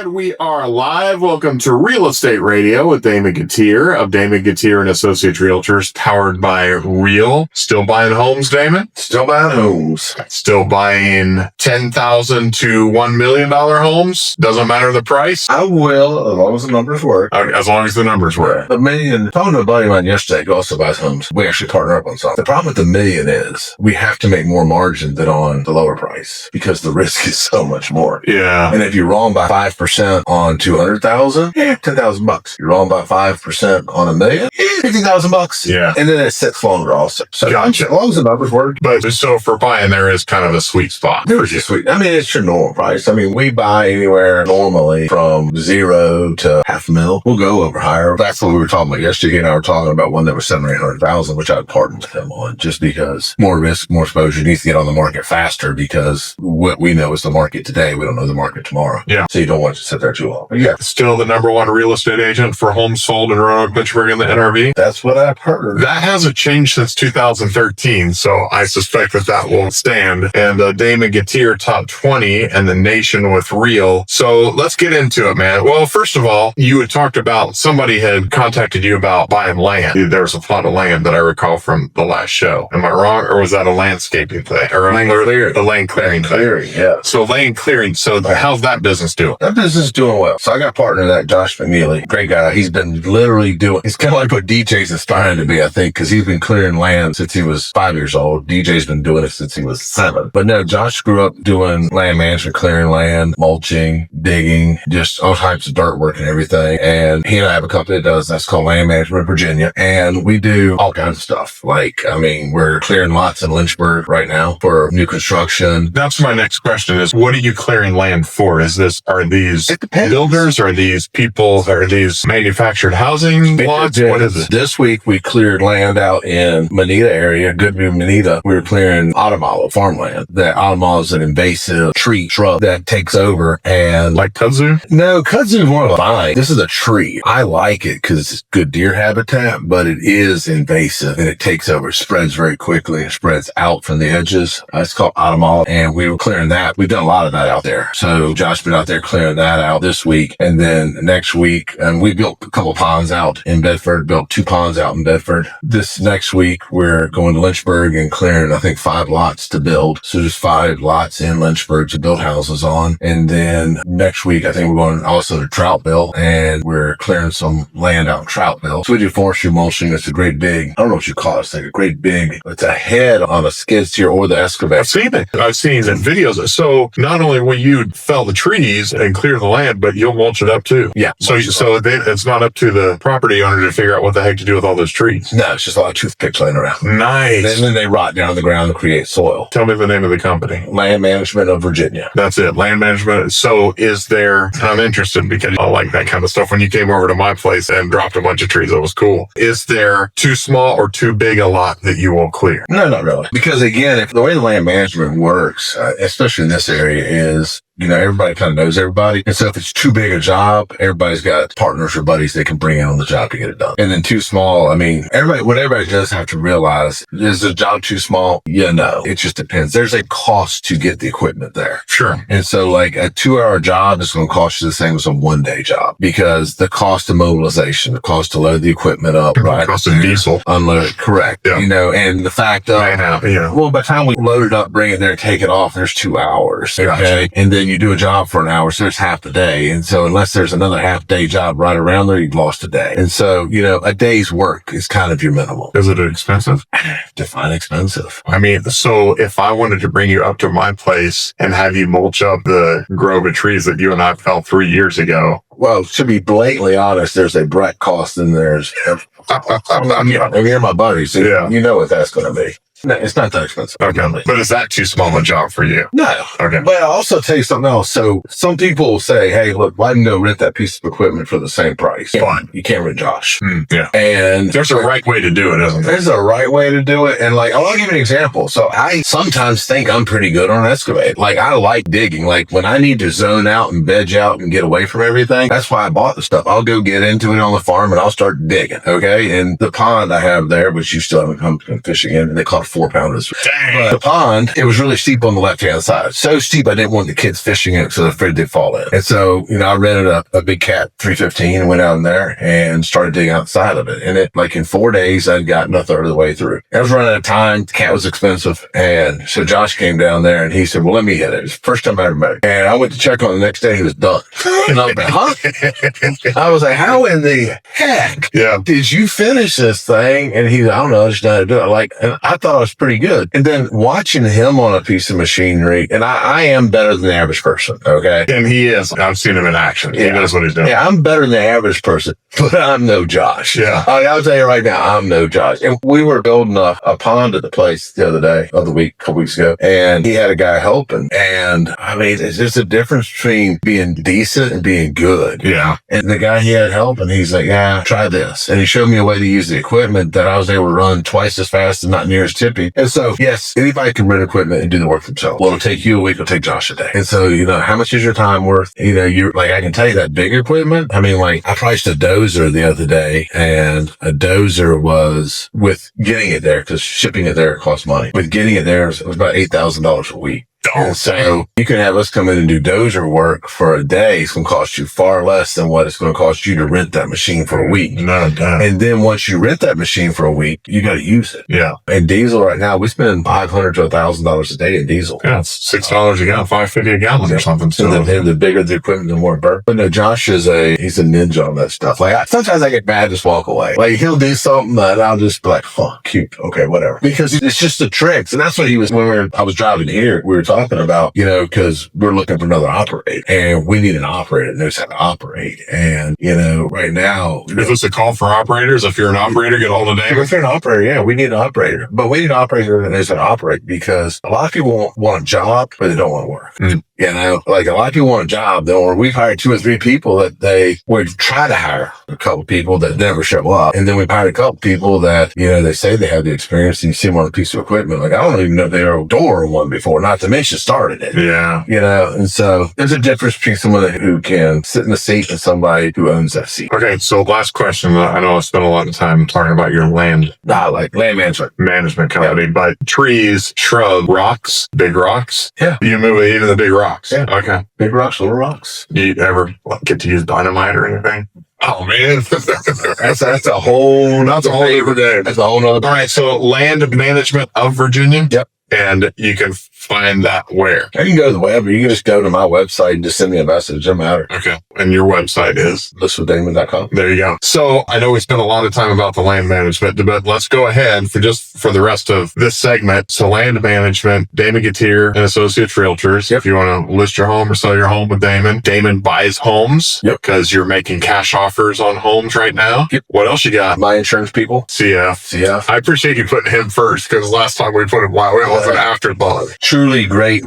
And we are live. Welcome to Real Estate Radio with Damon Gettier of Damon Gettier and Associates Realtors, powered by Real. Still buying homes, Damon? Still buying homes. Still buying $10,000 to $1 million homes? Doesn't matter the price? I will, as long as the numbers work. As long as the numbers work. The million, talking to a buddy of mine yesterday who also buys homes. We actually partner up on something. The problem with the million is we have to make more margin than on the lower price because the risk is so much more. Yeah. And if you're wrong by 5% on 200,000, $10,000. You're wrong by 5% on $1 million, $50,000. Yeah. And then it sits longer also. So Gotcha. as long as the numbers work. But so for buying, there is kind of a sweet spot. There's just sweet. I mean, it's your normal price. I mean, we buy anywhere normally from $0 to $500,000. We'll go over higher. That's what we were talking about yesterday. He and I were talking about one that was $700,000 or $800,000, which I'd partner with him on just because more risk, more exposure, needs to get on the market faster because what we know is the market today. We don't know the market tomorrow. Yeah. So you don't want to sit there too long. But yeah. Still the number one real estate agent for homes sold in Roanoke, Lynchburg, and the NRV. That's what I've heard. That hasn't changed since 2013, so I suspect that won't stand. And Damon Gettier top 20 and the nation with Real. So let's get into it, man. Well, first of all, you had talked about somebody had contacted you about buying land. There was a plot of land that I recall from the last show. Am I wrong, or was that a landscaping thing or a land clearing thing? Yeah. So land clearing. So how's that business doing? That business is doing well. So I got a partner in that, Josh McNeely. Great guy. He's been literally he's kind of like what DJ's aspiring to be, I think, because he's been clearing land since he was 5 years old. DJ's been doing it since he was 7. But no, Josh grew up doing land management, clearing land, mulching, digging, just all types of dirt work and everything. And he and I have a company that does that's called Land Management Virginia. And we do all kinds of stuff. We're clearing lots in Lynchburg right now for new construction. That's my next question is, what are you clearing land for? Are these builders? Are these people? Are these manufactured housing lots? What is it? This week we cleared land out in Manita area, Goodview, Manita. We were clearing autumn olive farmland. That autumn olive is an invasive shrub that takes over and like kudzu? No, kudzu is more of a vine. This is a tree. I like it because it's good deer habitat, but it is invasive and it takes over. It spreads very quickly. It spreads out from the edges. It's called autumn olive, and we were clearing that. We've done a lot of that out there. So Josh been out there clearing that out this week, and then next week, we built a couple ponds out in Bedford. Built 2 ponds out in Bedford. This next week we're going to Lynchburg and clearing, I think, 5 lots to build. So there's 5 lots in Lynchburg to build houses on. And then next week, I think we're going also to Troutville, and we're clearing some land out in Troutville. So we do forestry mulching. It's a great big, I don't know what you call it. It's like a great big, it's a head on a skid steer or the excavator. I've seen it. I've seen it in videos. So not only will you fell the trees and clear the land, but you'll mulch it up too. Yeah. So it's not up to the property owner to figure out what the heck to do with all those trees. No, it's just a lot of toothpicks laying around. Nice. And then they rot down the ground to create soil. Tell me the name of the company. Land Management of Virginia. That's it. Land management. So I'm interested because I like that kind of stuff. When you came over to my place and dropped a bunch of trees, that was cool. Is there too small or too big a lot that you will clear? No, not really. Because again, if the way the land management works, especially in this area, is everybody kind of knows everybody. And so if it's too big a job, everybody's got partners or buddies they can bring in on the job to get it done. And then too small, what everybody does have to realize, is the job too small? Yeah, no. It just depends. There's a cost to get the equipment there. Sure. And so like a 2-hour job is going to cost you the same as a 1-day job because the cost of mobilization, the cost to load the equipment up, right? The cost of diesel. Unload it, correct. Yeah. And the fact of, well, by the time we load it up, bring it there, take it off, there's 2 hours. Okay. Gotcha. And then you do a job for an hour, so it's half the day. And so unless there's another half-day job right around there, you've lost a day. And so, a day's work is kind of your minimum. Is it expensive? Define expensive. So if I wanted to bring you up to my place and have you mulch up the grove of trees that you and I felled 3 years ago. Well, to be blatantly honest, there's a direct cost and there's, you're my buddy, so you know what that's going to be. No, it's not that expensive. Okay. But is that too small a job for you? No. Okay. But I'll also tell you something else. So some people will say, hey, look, why didn't you go rent that piece of equipment for the same price? Fine. You can't rent Josh. Yeah. And there's a right way to do it, isn't there? There's a right way to do it. And I'll give you an example. So I sometimes think I'm pretty good on an excavate. I like digging. When I need to zone out and veg out and get away from everything, that's why I bought the stuff. I'll go get into it on the farm and I'll start digging. Okay. And the pond I have there, which you still haven't come fishing in, they call it 4-pounders. Dang. But the pond, it was really steep on the left-hand side. So steep, I didn't want the kids fishing in it, so I was afraid they'd fall in. And so, I rented a big Cat 315 and went out in there and started digging outside of it. And it, like in 4 days, I'd gotten a third of the way through. I was running out of time. The cat was expensive. And so Josh came down there and he said, well, let me hit it. It was the first time I ever met him. And I went to check on it the next day. He was done. And I was like, huh? I was like, how in the heck did you finish this thing? And he's, I don't know, I just know how to do it. And I thought it was pretty good. And then watching him on a piece of machinery, and I am better than the average person. Okay. And he is. I've seen him in action. He knows what he's doing. Yeah, I'm better than the average person, but I'm no Josh. Yeah. I'll tell you right now, I'm no Josh. And we were building a pond at the place the other week, a couple weeks ago, and he had a guy helping. And I mean, it's just a difference between being decent and being good. Yeah. And the guy he had helping, he's like, yeah, try this. And he showed me a way to use the equipment that I was able to run twice as fast and not near as tippy. And so, yes, anybody can rent equipment and do the work themselves. Well, it'll take you a week, it'll take Josh a day. And so, how much is your time worth? You're like, I can tell you that big equipment. I mean, like, I priced a dozer the other day, and a dozer was, with getting it there, because shipping it there costs money. With getting it there, it was about $8,000 a week. And so you can have us come in and do dozer work for a day. It's going to cost you far less than what it's going to cost you to rent that machine for a week. No. And then once you rent that machine for a week, you got to use it. Yeah. And diesel right now, we spend $500 to $1,000 a day in diesel. Yeah, it's $6 a gallon, $5.50 a gallon or something. So and the bigger the equipment, the more it burns. But no, Josh he's a ninja on that stuff. Like sometimes I get mad, just walk away. Like he'll do something and I'll just be like, oh, cute. Okay, whatever. Because it's just the tricks. And that's what he was, I was driving here, we were talking about, because we're looking for another operator and we need an operator that knows how to operate. And, right now. Is this a call for operators? If you're an operator, get hold of Damon. If you're an operator, yeah, we need an operator. But we need an operator that knows how to operate because a lot of people want a job, but they don't want to work. Mm-hmm. Like a lot of people want a job, or we've hired 2 or 3 people that they would try to hire a couple people that never show up. And then we've hired a couple people that, they say they have the experience and you see them on a piece of equipment. Like, I don't even know if they were a door on one before, not to mention started it. Yeah. And so there's a difference between someone who can sit in the seat and somebody who owns that seat. Okay. So last question. I know I spent a lot of time talking about your land. Like land management company, but trees, shrubs, rocks, big rocks. Yeah. You move even the big rocks. Yeah. Okay. Big rocks, little rocks. You ever get to use dynamite or anything? Oh man, that's a whole nother day. That's a whole nother. All right. So land management of Virginia. Yep. And you can find that where? You can go to the web, or you can just go to my website and just send me a message. It doesn't matter. Okay. And your website is? listwithdamon.com. There you go. So I know we spent a lot of time about the land management, but let's go ahead for the rest of this segment. So land management, Damon Gettier and Associates Realtors. Yep. If you want to list your home or sell your home with Damon. Damon buys homes. Yep. Because you're making cash offers on homes right now. Yep. What else you got? My insurance people. CF. I appreciate you putting him first because last time we put him, it was an afterthought. Truly great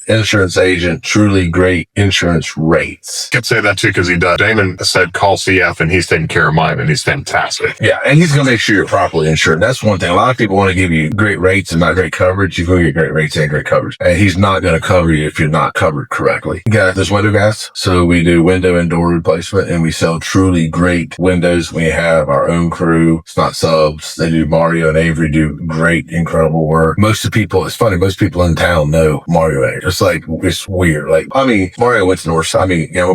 insurance agent, truly great insurance rates. I could say that too because he does. Damon said call CF and he's taking care of mine and he's fantastic. Yeah, and he's going to make sure you're properly insured. That's one thing. A lot of people want to give you great rates and not great coverage. You're going to get great rates and great coverage. And he's not going to cover you if you're not covered correctly. You got this window guys. So we do window and door replacement and we sell truly great windows. We have our own crew. It's not subs. They do Mario and Avery do great, incredible work. Most of the people, it's funny, most people in town know Mario and Avery. It's weird. Mario went to Northside.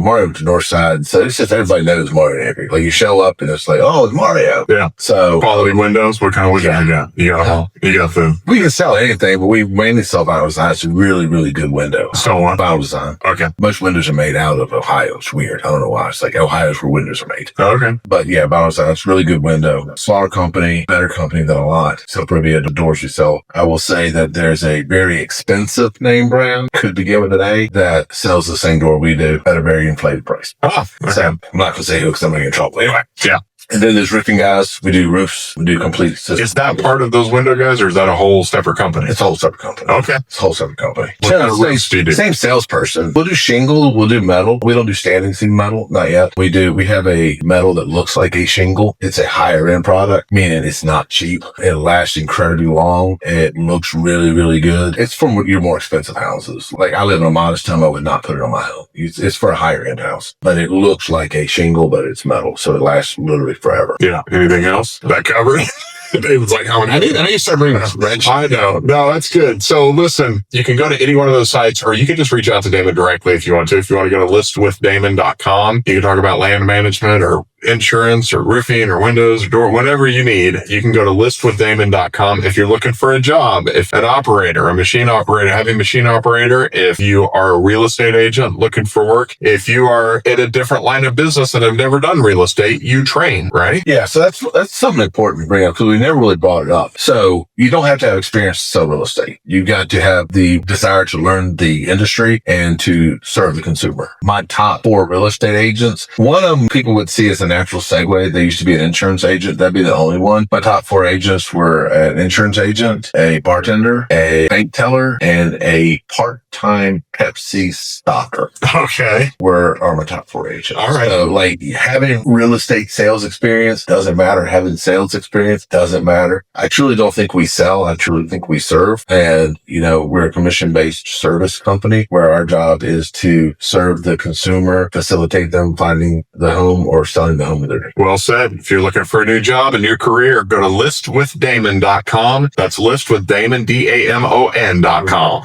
Mario went to Northside. So it's just everybody knows Mario and Avery. Like you show up and it's like, oh, it's Mario. Yeah. So quality windows. What kind of windows you got? You got all. You got food. We can sell anything, but we mainly sell vinyl design. It's a really, really good window. So what? Vinyl design. Okay. Most windows are made out of Ohio. It's weird. I don't know why. It's like Ohio's where windows are made. Okay. But yeah, vinyl design. It's a really good window. Smaller company, better company than a lot. So probably the doors we sell. I will say that there's a very expensive name brand, could begin with an A, that sells the same door we do at a very inflated price. Oh, okay. So I'm not going to say who because I'm going to get in trouble. Anyway. Yeah. And then there's roofing guys. We do roofs. We do complete systems. Is that part of those window guys or is that a whole separate company? It's a whole separate company. Okay. It's a whole separate company. What kind of roofs do you do? Same salesperson. We'll do shingle. We'll do metal. We don't do standing seam metal. Not yet. We have a metal that looks like a shingle. It's a higher end product, meaning it's not cheap. It lasts incredibly long. It looks really, really good. It's from your more expensive houses. Like I live in a modest home. I would not put it on my home. It's for a higher end house, but it looks like a shingle, but it's metal. So it lasts literally forever. Yeah. Anything else? That covered? David's like, how I many? need to start bringing a spreadsheet. I know. No, that's good. So listen, you can go to any one of those sites, or you can just reach out to Damon directly if you want to. If you want to go to listwithdamon.com, you can talk about land management or insurance or roofing or windows or door, whatever you need. You can go to listwithdamon.com. If you're looking for a job, if an operator, a machine operator, heavy machine operator, if you are a real estate agent looking for work, if you are in a different line of business and have never done real estate, you train, right? Yeah, so that's something important to bring up because we never really brought it up. So you don't have to have experience to sell real estate. You got to have the desire to learn the industry and to serve the consumer. My top 4 real estate agents, one of them people would see as a natural segue. They used to be an insurance agent. That'd be the only one. My top 4 agents were an insurance agent, a bartender, a bank teller, and a part-time Pepsi stocker. Okay. Are my top 4 agents. All right. So like having real estate sales experience doesn't matter. Having sales experience doesn't matter. I truly don't think we sell. I truly think we serve. And, we're a commission-based service company where our job is to serve the consumer, facilitate them finding the home or selling the home of their dreams. Well said. If you're looking for a new job, a new career, go to listwithdamon.com. That's listwithdamon, DAMON.com.